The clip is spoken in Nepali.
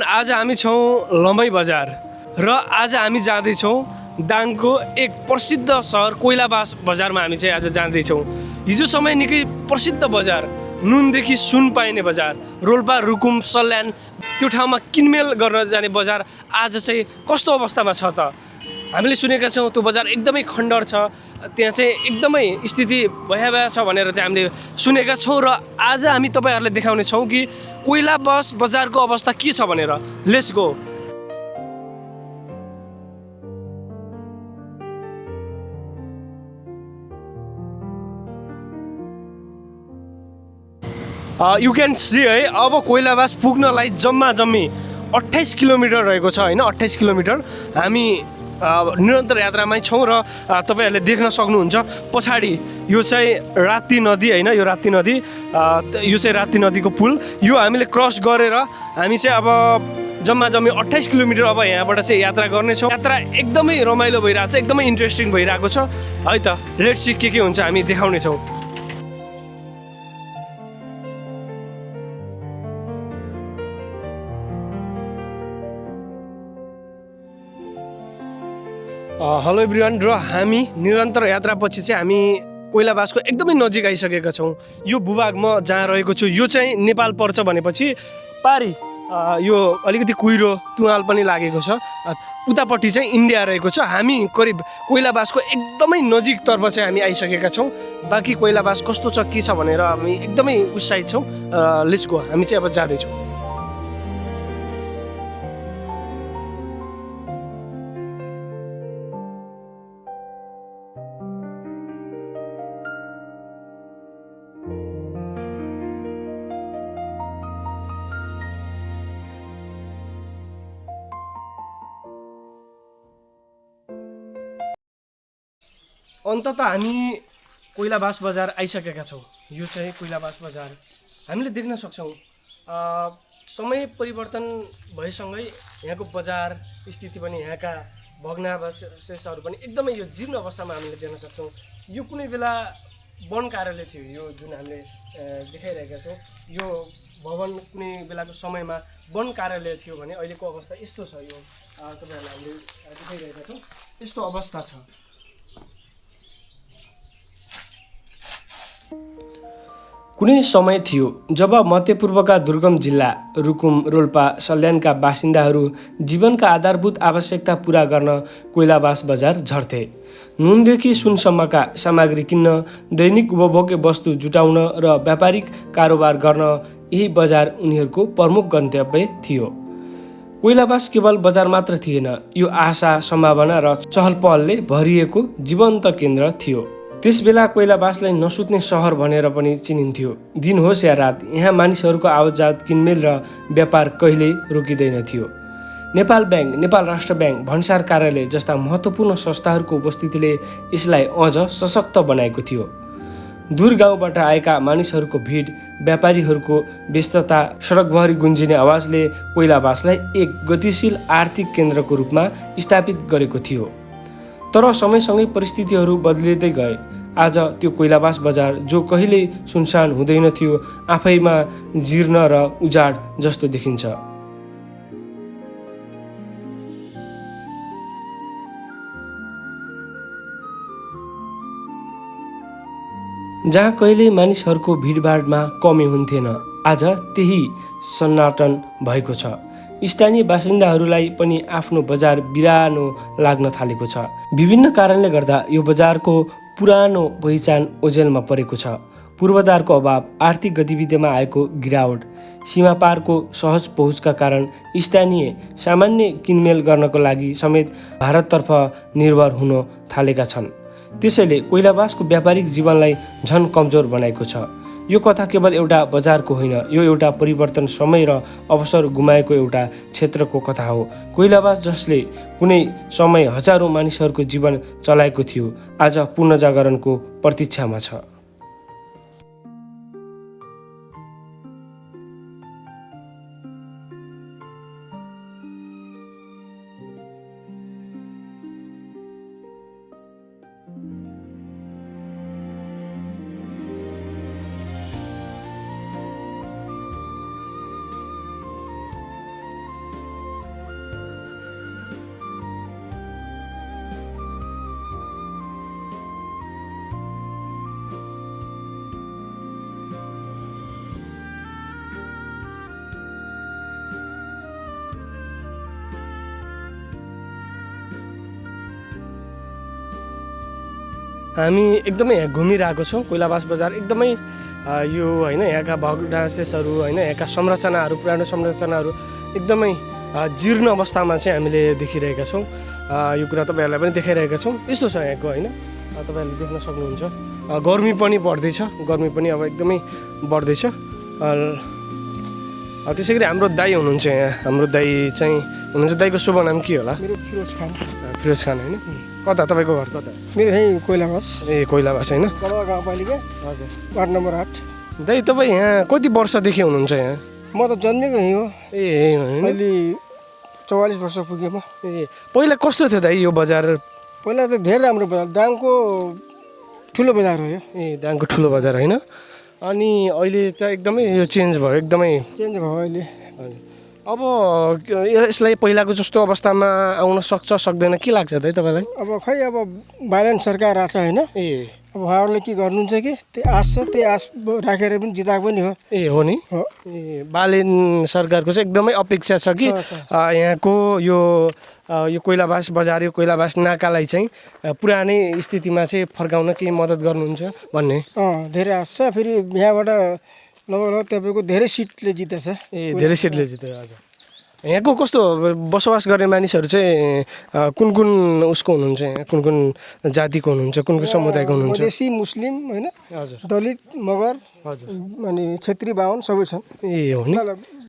आज हामी छौँ लम्बै बजार र आज हामी जाँदैछौँ दाङको एक प्रसिद्ध सहर कोइलाबास बजारमा हामी चाहिँ आज जाँदैछौँ। हिजो समय निकै प्रसिद्ध बजार, नुनदेखि सुन पाइने बजार, रोल्पा रुकुम सल्यान त्यो ठाउँमा किनमेल गर्न जाने बजार आज चाहिँ कस्तो अवस्थामा छ त? हामीले सुनेका छौँ त्यो बजार एकदमै खण्डर छ, त्यहाँ चाहिँ एकदमै स्थिति भयावह छ भनेर चाहिँ हामीले सुनेका छौँ र आज हामी तपाईँहरूलाई देखाउने छौँ कि कोइलाबास बजारको अवस्था के छ भनेर। Let's go. You can see है, अब कोइलाबास पुग्नलाई जम्मी 28 किलोमिटर रहेको छ होइन, 28 किलोमिटर। हामी निरन्तर यात्रामै छौँ र तपाईँहरूले देख्न सक्नुहुन्छ पछाडि यो चाहिँ राप्ती नदी होइन, यो राप्ती नदी, यो चाहिँ राप्ती नदीको पुल। यो हामीले क्रस गरेर हामी चाहिँ अब जम्मी 28 किलोमिटर अब यहाँबाट चाहिँ यात्रा गर्नेछौँ। यात्रा एकदमै रमाइलो भइरहेको छ, एकदमै इन्ट्रेस्टिङ भइरहेको छ है त। लेट्स सी के हुन्छ हामी देखाउनेछौँ। हेलो एभ्रिवान, र हामी निरन्तर यात्रापछि चाहिँ हामी कोइलाबासको एकदमै नजिक आइसकेका छौँ। यो भूभाग म जहाँ रहेको छु यो चाहिँ नेपाल पर्छ भनेपछि पारी यो अलिकति कुहिरो तुवाल पनि लागेको छ, उतापट्टि चाहिँ इन्डिया रहेको छ। हामी करिब कोइलाबासको एकदमै नजिकतर्फ चाहिँ हामी आइसकेका छौँ। बाँकी कोइलाबास कस्तो छ के छ भनेर हामी एकदमै उत्साहित छौँ। लेट्स गो, हामी चाहिँ अब जाँदैछौँ। अन्ततः हामी कोइलाबास बजार आइसकेका छौँ। यो चाहिँ कोइलाबास बजार हामीले देख्न सक्छौँ। समय परिवर्तन भएसँगै यहाँको बजार स्थिति पनि, यहाँका भग्नावशेषहरू पनि एकदमै यो जीर्ण अवस्थामा हामीले देख्न सक्छौँ। यो कुनै बेला वन कार्यालय थियो, यो जुन हामीले देखाइरहेका छौँ। यो भवन कुनै बेलाको समयमा वन कार्यालय थियो भने अहिलेको अवस्था यस्तो छ। यो तपाईँहरूलाई हामीले देखाइरहेका छौँ, यस्तो अवस्था छ। कुनै समय थियो जब मध्यपूर्वका दुर्गम जिल्ला रुकुम, रोल्पा, सल्यानका बासिन्दाहरू जीवनका आधारभूत आवश्यकता पुरा गर्न कोइलाबास बजार झर्थे। नुनदेखि सुनसम्मका सामग्री किन्न, दैनिक उपभोग्य वस्तु जुटाउन र व्यापारिक कारोबार गर्न यही बजार उनीहरूको प्रमुख गन्तव्य थियो। कोइलाबास केवल बजार मात्र थिएन, यो आशा, सम्भावना र चहलपहलले भरिएको जीवन्त केन्द्र थियो। त्यसबेला कोइलाबासलाई नसुत्ने सहर भनेर पनि चिनिन्थ्यो। दिन होस् या रात, यहाँ मानिसहरूको आवतजावत, किनमेल र व्यापार कहिल्यै रोकिँदैन थियो। नेपाल ब्याङ्क, नेपाल राष्ट्र ब्याङ्क, भन्सार कार्यालय जस्ता महत्त्वपूर्ण संस्थाहरूको उपस्थितिले यसलाई अझ सशक्त बनाएको थियो। दूर गाउँबाट आएका मानिसहरूको भिड, व्यापारीहरूको व्यस्तता, सडकभरि गुन्जिने आवाजले कोइलाबासलाई एक गतिशील आर्थिक केन्द्रको रूपमा स्थापित गरेको थियो। तर समयसँगै परिस्थितिहरू बदलिँदै गए। आज त्यो कोइलाबास बजार जो कहिल्यै सुनसान हुँदैन थियो, आफैमा जीर्ण र उजाड जस्तो देखिन्छ। जहाँ कहिल्यै मानिसहरूको भिडभाडमा कमी हुन्थेन, आज त्यही सन्नाटन भएको छ। स्थानीय बासिन्दाहरूलाई पनि आफ्नो बजार बिरानो लाग्न थालेको छ। विभिन्न कारणले गर्दा यो बजारको पुरानो पहिचान ओझेलमा परेको छ। पूर्वाधारको अभाव, आर्थिक गतिविधिमा आएको गिरावट, सीमापारको सहज पहुँचका कारण स्थानीय सामान्य किनमेल गर्नको लागि समेत भारततर्फ निर्भर हुन थालेका छन्। त्यसैले कोइलाबासको व्यापारिक जीवनलाई झन कमजोर बनाएको छ। यो कथा केवल एउटा बजारको होइन, यो एउटा परिवर्तन, समय र अवसर गुमाएको एउटा क्षेत्रको कथा हो। कोइलाबास जसले कुनै समय हजारौँ मानिसहरूको जीवन चलाएको थियो, आज पुनर्जागरणको प्रतीक्षामा छ। हामी एकदमै यहाँ घुमिरहेको छौँ कोइलाबास बजार एकदमै यो होइन यहाँका भग्नावशेषहरू होइन यहाँका संरचनाहरू पुरानो संरचनाहरू एकदमै जीर्ण अवस्थामा चाहिँ हामीले देखिरहेका छौँ। यो कुरा तपाईँहरूलाई पनि देखाइरहेका छौँ। यस्तो छ यहाँको होइन तपाईँहरूले देख्न सक्नुहुन्छ। गर्मी पनि बढ्दैछ, गर्मी पनि अब एकदमै बढ्दैछ। त्यसै गरी हाम्रो दाइ हुनुहुन्छ यहाँ, हाम्रो दाइ चाहिँ हुनुहुन्छ। दाइको शुभ नाम के होला? मेरो फिरोज खान। फिरोज खान होइन। कता तपाईँको घर कता? मेरो यही कोइलाबास। ए कोइलाबास होइन। गलवा गाउँपालिका हजुर वार्ड नम्बर 8। दाइ तपाईँ यहाँ कति वर्षदेखि हुनुहुन्छ यहाँ? म त जन्मेको यहीँ हो। ए होइन। अहिले 44 वर्ष पुगेँ म। ए पहिला कस्तो थियो दाइ यो बजार? पहिला त धेरै राम्रो बजार, दाङको ठुलो बजार हो यो। ए दाङको ठुलो बजार होइन। अनि अहिले त एकदमै यो चेन्ज भयो, एकदमै चेन्ज भयो अहिले। अब यसलाई पहिलाको जस्तो अवस्थामा आउन सक्छ सक्दैन के लाग्छ दाइ तपाईँलाई? अब खै अब भाइलेन्ट सरकार आएको छ होइन। ए अब उहाँहरूले के गर्नुहुन्छ कि त्यो आश छ, त्यही आश राखेर पनि जिताएको पनि हो। ए हो नि। हो। ए बालेन सरकारको चाहिँ एकदमै अपेक्षा छ कि यहाँको यो कोइलाबास बजार, यो कोइलाबास नाकालाई चाहिँ पुरानै स्थितिमा चाहिँ फर्काउन केही मद्दत गर्नुहुन्छ भन्ने। धेरै आश छ। फेरि यहाँबाट लगभग तपाईँको धेरै सिटले जितेछ। ए धेरै सिटले जित्यो। हजुर यहाँको कस्तो बसोबास गर्ने मानिसहरू चाहिँ कुन कुन उसको हुनुहुन्छ यहाँ? कुन कुन जातिको हुनुहुन्छ? कुन कुन समुदायको हुनुहुन्छ? मधेसी, मुस्लिम होइन, हजुर दलित, मगर हजुर अनि क्षेत्री बाहुन सबै छन्। ए हो नि।